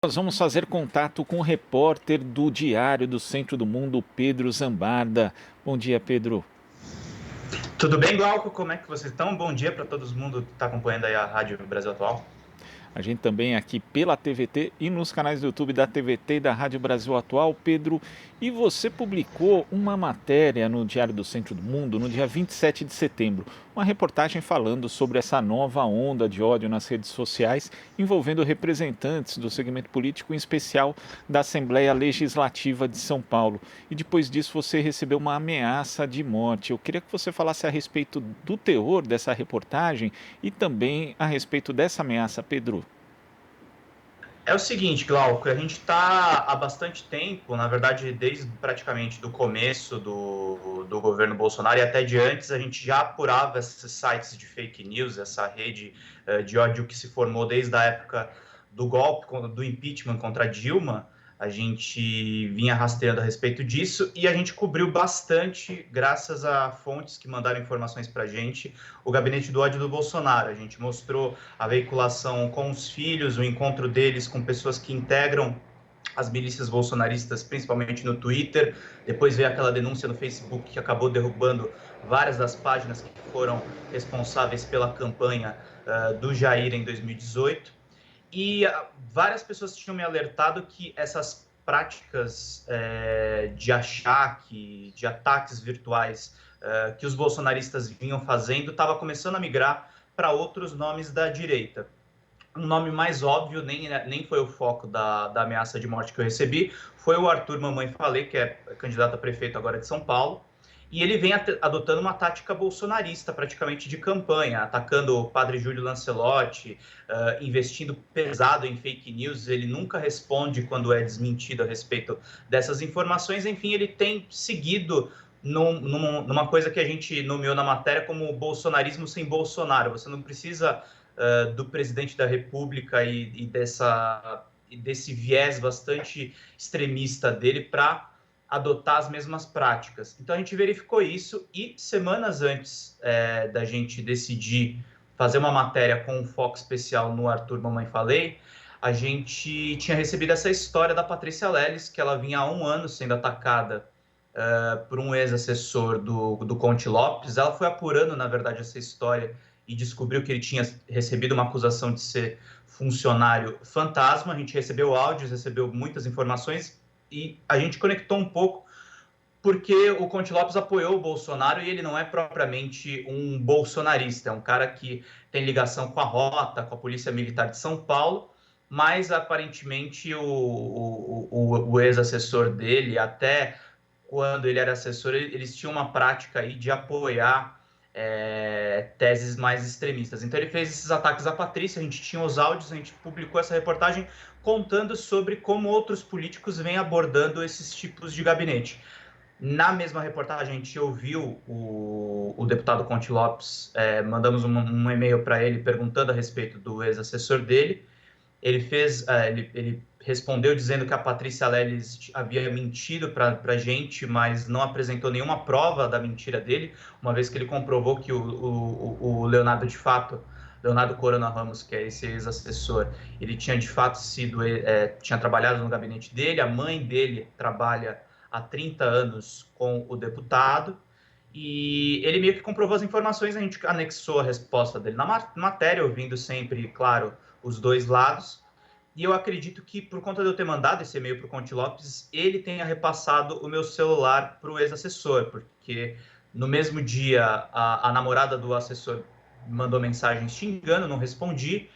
Nós vamos fazer contato com o repórter do Diário do Centro do Mundo, Pedro Zambarda. Bom dia, Pedro. Tudo bem, Glauco? Como é que vocês estão? Bom dia para todo mundo que está acompanhando aí a Rádio Brasil Atual. A gente também aqui pela TVT e nos canais do YouTube da TVT e da Rádio Brasil Atual, Pedro. E você publicou uma matéria no Diário do Centro do Mundo no dia 27 de setembro. Uma reportagem falando sobre essa nova onda de ódio nas redes sociais envolvendo representantes do segmento político, em especial da Assembleia Legislativa de São Paulo. E depois disso você recebeu uma ameaça de morte. Eu queria que você falasse a respeito do teor dessa reportagem e também a respeito dessa ameaça, Pedro. É o seguinte, Glauco, a gente está há bastante tempo, na verdade, desde praticamente do começo do governo Bolsonaro e até de antes, a gente já apurava esses sites de fake news, essa rede de ódio que se formou desde a época do golpe, do impeachment contra Dilma. A gente vinha rastreando a respeito disso e a gente cobriu bastante, graças a fontes que mandaram informações para a gente, o gabinete do ódio do Bolsonaro. A gente mostrou a veiculação com os filhos, o encontro deles com pessoas que integram as milícias bolsonaristas, principalmente no Twitter. Depois veio aquela denúncia no Facebook que acabou derrubando várias das páginas que foram responsáveis pela campanha do Jair em 2018. E várias pessoas tinham me alertado que essas práticas de achaque, de ataques virtuais que os bolsonaristas vinham fazendo, estava começando a migrar para outros nomes da direita. Um nome mais óbvio, nem foi o foco da ameaça de morte que eu recebi, foi o Arthur Mamãe Falei, que é candidato a prefeito agora de São Paulo, e ele vem adotando uma tática bolsonarista, praticamente de campanha, atacando o padre Júlio Lancelotti, investindo pesado em fake news. Ele nunca responde quando é desmentido a respeito dessas informações. Enfim, ele tem seguido numa coisa que a gente nomeou na matéria como bolsonarismo sem Bolsonaro. Você não precisa do presidente da República e desse viés bastante extremista dele para adotar as mesmas práticas. Então a gente verificou isso e semanas antes da gente decidir fazer uma matéria com um foco especial no Arthur Mamãe Falei, a gente tinha recebido essa história da Patrícia Leles, que ela vinha há um ano sendo atacada por um ex-assessor do Conte Lopes. Ela foi apurando, na verdade, essa história e descobriu que ele tinha recebido uma acusação de ser funcionário fantasma. A gente recebeu áudios, recebeu muitas informações e a gente conectou um pouco porque o Conte Lopes apoiou o Bolsonaro e ele não é propriamente um bolsonarista, é um cara que tem ligação com a Rota, com a Polícia Militar de São Paulo, mas aparentemente o ex-assessor dele, até quando ele era assessor, eles tinham uma prática aí de apoiar teses mais extremistas. Então ele fez esses ataques à Patrícia, a gente tinha os áudios, a gente publicou essa reportagem contando sobre como outros políticos vêm abordando esses tipos de gabinete. Na mesma reportagem, a gente ouviu o deputado Conte Lopes, mandamos um e-mail para ele perguntando a respeito do ex-assessor dele. Ele respondeu dizendo que a Patrícia Leles havia mentido para a gente, mas não apresentou nenhuma prova da mentira dele, uma vez que ele comprovou que o Leonardo, de fato, Leonardo Corona Ramos, que é esse ex-assessor, ele tinha de fato tinha trabalhado no gabinete dele, a mãe dele trabalha há 30 anos com o deputado, e ele meio que comprovou as informações, a gente anexou a resposta dele na matéria, ouvindo sempre, claro, os dois lados, e eu acredito que por conta de eu ter mandado esse e-mail para o Conte Lopes, ele tenha repassado o meu celular para o ex-assessor, porque no mesmo dia a namorada do assessor mandou mensagem xingando, não respondi.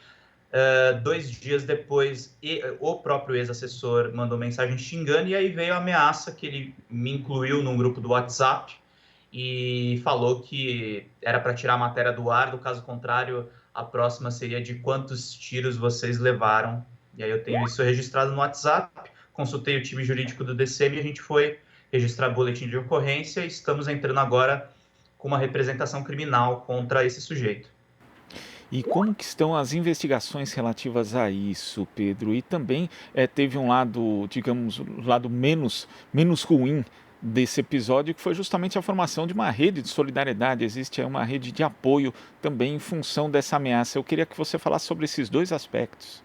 2 dias depois, o próprio ex-assessor mandou mensagem xingando, e aí veio a ameaça que ele me incluiu num grupo do WhatsApp e falou que era para tirar a matéria do ar, do caso contrário, a próxima seria de quantos tiros vocês levaram. E aí eu tenho isso registrado no WhatsApp, consultei o time jurídico do DCM e a gente foi registrar boletim de ocorrência e estamos entrando agora com uma representação criminal contra esse sujeito. E como que estão as investigações relativas a isso, Pedro? E também teve um lado, digamos, um lado menos ruim desse episódio, que foi justamente a formação de uma rede de solidariedade. Existe uma rede de apoio também em função dessa ameaça. Eu queria que você falasse sobre esses dois aspectos.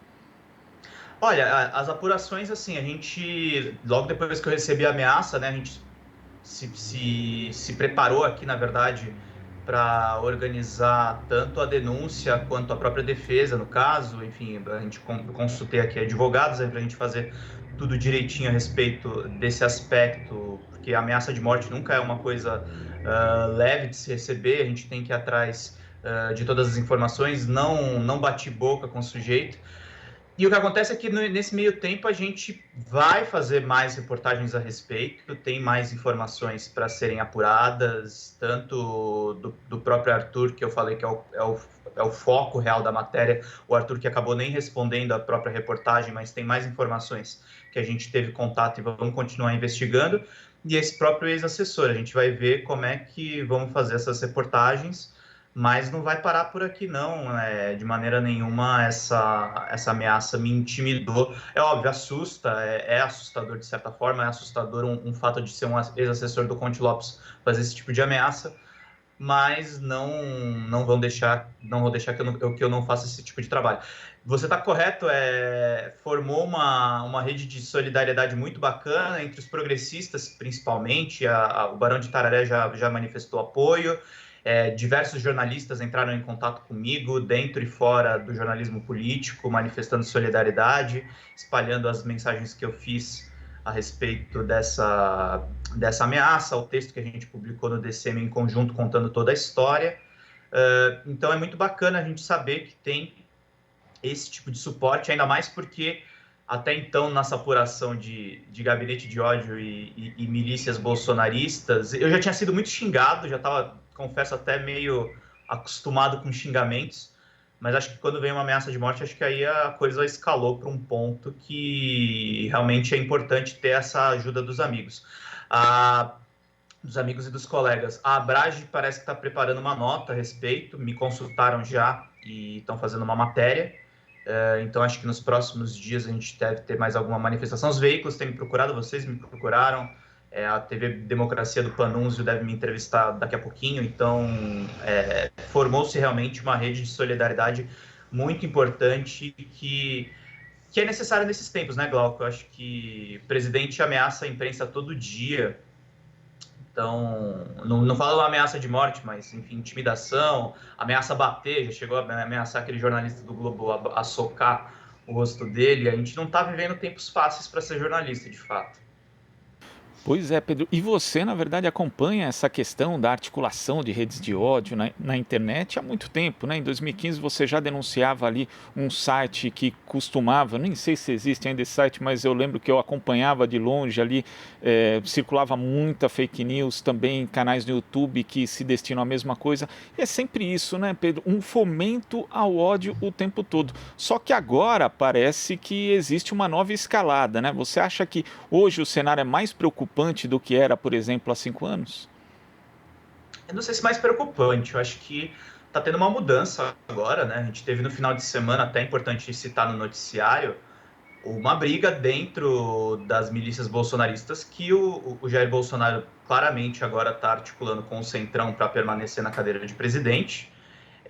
Olha, as apurações, assim, a gente, logo depois que eu recebi a ameaça, né, a gente se preparou aqui, na verdade, para organizar tanto a denúncia quanto a própria defesa, no caso. Enfim, a gente consultei aqui advogados para a gente fazer tudo direitinho a respeito desse aspecto, porque a ameaça de morte nunca é uma coisa leve de se receber, a gente tem que ir atrás de todas as informações, não bate boca com o sujeito. E o que acontece é que nesse meio tempo a gente vai fazer mais reportagens a respeito, tem mais informações para serem apuradas, tanto do próprio Arthur, que eu falei que é o foco real da matéria, o Arthur que acabou nem respondendo a própria reportagem, mas tem mais informações que a gente teve contato e vamos continuar investigando, e esse próprio ex-assessor, a gente vai ver como é que vamos fazer essas reportagens, mas não vai parar por aqui, não. De maneira nenhuma essa ameaça me intimidou. É óbvio, assusta, é assustador de certa forma, é assustador um fato de ser um ex-assessor do Conte Lopes fazer esse tipo de ameaça, mas não vão deixar que eu não faça esse tipo de trabalho. Você está correto, formou uma rede de solidariedade muito bacana entre os progressistas, principalmente. O Barão de Tararé já manifestou apoio. Diversos jornalistas entraram em contato comigo, dentro e fora do jornalismo político, manifestando solidariedade, espalhando as mensagens que eu fiz a respeito dessa ameaça, o texto que a gente publicou no DCM em conjunto, contando toda a história. Então é muito bacana a gente saber que tem esse tipo de suporte, ainda mais porque até então, nessa apuração de gabinete de ódio e milícias bolsonaristas, eu já tinha sido muito xingado, já estava, confesso, até meio acostumado com xingamentos, mas acho que quando vem uma ameaça de morte, acho que aí a coisa escalou para um ponto que realmente é importante ter essa ajuda dos amigos. Dos amigos e dos colegas. A Abrage parece que está preparando uma nota a respeito, me consultaram já e estão fazendo uma matéria. Então, acho que nos próximos dias a gente deve ter mais alguma manifestação. Os veículos têm me procurado, vocês me procuraram. A TV Democracia do Panunzio deve me entrevistar daqui a pouquinho. Então, formou-se realmente uma rede de solidariedade muito importante que é necessária nesses tempos, né, Glauco? Eu acho que o presidente ameaça a imprensa todo dia. Então, não falo ameaça de morte, mas, enfim, intimidação, ameaça a bater, já chegou a ameaçar aquele jornalista do Globo a socar o rosto dele. A gente não está vivendo tempos fáceis para ser jornalista, de fato. Pois é, Pedro. E você, na verdade, acompanha essa questão da articulação de redes de ódio na internet há muito tempo, né? Em 2015 você já denunciava ali um site que costumava, nem sei se existe ainda esse site, mas eu lembro que eu acompanhava de longe ali, circulava muita fake news, também canais no YouTube que se destinam à mesma coisa. E é sempre isso, né, Pedro? Um fomento ao ódio o tempo todo. Só que agora parece que existe uma nova escalada, né? Você acha que hoje o cenário é mais preocupante do que era, por exemplo, há 5 anos? Eu não sei se mais preocupante, eu acho que está tendo uma mudança agora, né? A gente teve no final de semana, até importante citar no noticiário, uma briga dentro das milícias bolsonaristas que o Jair Bolsonaro claramente agora está articulando com o Centrão para permanecer na cadeira de presidente.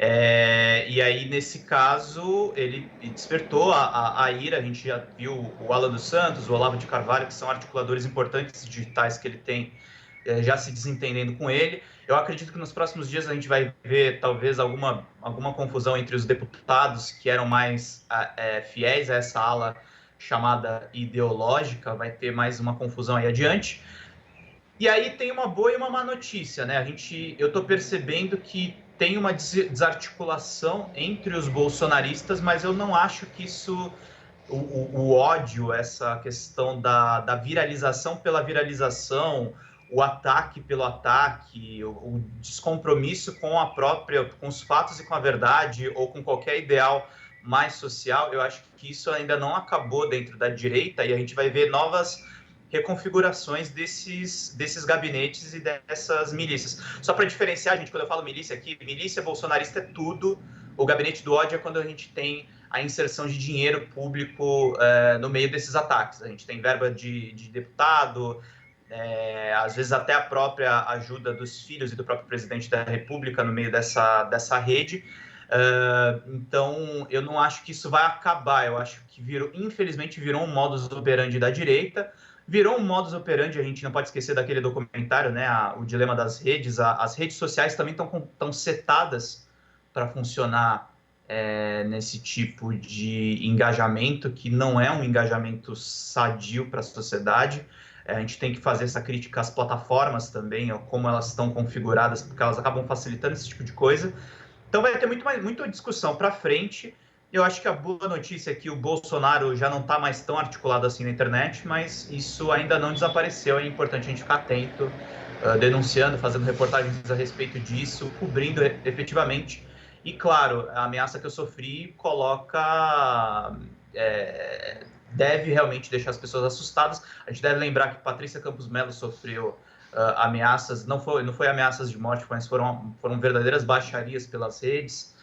E aí, nesse caso, ele despertou a ira. A gente já viu o Alan dos Santos, o Olavo de Carvalho, que são articuladores importantes digitais que ele tem, já se desentendendo com ele. Eu acredito que nos próximos dias a gente vai ver talvez alguma confusão entre os deputados que eram mais fiéis a essa ala chamada ideológica, vai ter mais uma confusão aí adiante. E aí tem uma boa e uma má notícia, né? Eu estou percebendo que tem uma desarticulação entre os bolsonaristas, mas eu não acho que isso, o ódio, essa questão da viralização pela viralização, o ataque pelo ataque, o descompromisso com com os fatos e com a verdade, ou com qualquer ideal mais social, eu acho que isso ainda não acabou dentro da direita e a gente vai ver novas reconfigurações desses gabinetes e dessas milícias. Só para diferenciar, gente, quando eu falo milícia aqui, milícia bolsonarista é tudo, o gabinete do ódio é quando a gente tem a inserção de dinheiro público no meio desses ataques. A gente tem verba de deputado, às vezes até a própria ajuda dos filhos e do próprio presidente da República no meio dessa rede. Então, eu não acho que isso vai acabar. Eu acho que infelizmente virou um modus operandi da direita. Virou um modus operandi, a gente não pode esquecer daquele documentário, né? O dilema das redes. As redes sociais também estão setadas para funcionar nesse tipo de engajamento, que não é um engajamento sadio para a sociedade. A gente tem que fazer essa crítica às plataformas também, como elas estão configuradas, porque elas acabam facilitando esse tipo de coisa. Então vai ter muita discussão para frente. Eu acho que a boa notícia é que o Bolsonaro já não está mais tão articulado assim na internet, mas isso ainda não desapareceu. É importante a gente ficar atento, denunciando, fazendo reportagens a respeito disso, cobrindo efetivamente. E, claro, a ameaça que eu sofri deve realmente deixar as pessoas assustadas. A gente deve lembrar que Patrícia Campos Melo sofreu ameaças, não foi ameaças de morte, mas foram verdadeiras baixarias pelas redes.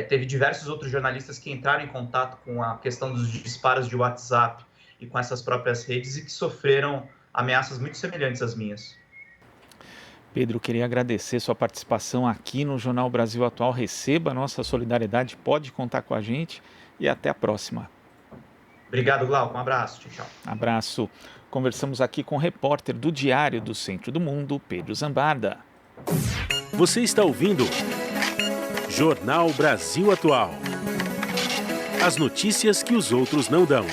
Teve diversos outros jornalistas que entraram em contato com a questão dos disparos de WhatsApp e com essas próprias redes e que sofreram ameaças muito semelhantes às minhas. Pedro, queria agradecer sua participação aqui no Jornal Brasil Atual. Receba a nossa solidariedade, pode contar com a gente e até a próxima. Obrigado, Glauco. Um abraço. Tchau. Abraço. Conversamos aqui com o repórter do Diário do Centro do Mundo, Pedro Zambarda. Você está ouvindo Jornal Brasil Atual. As notícias que os outros não dão.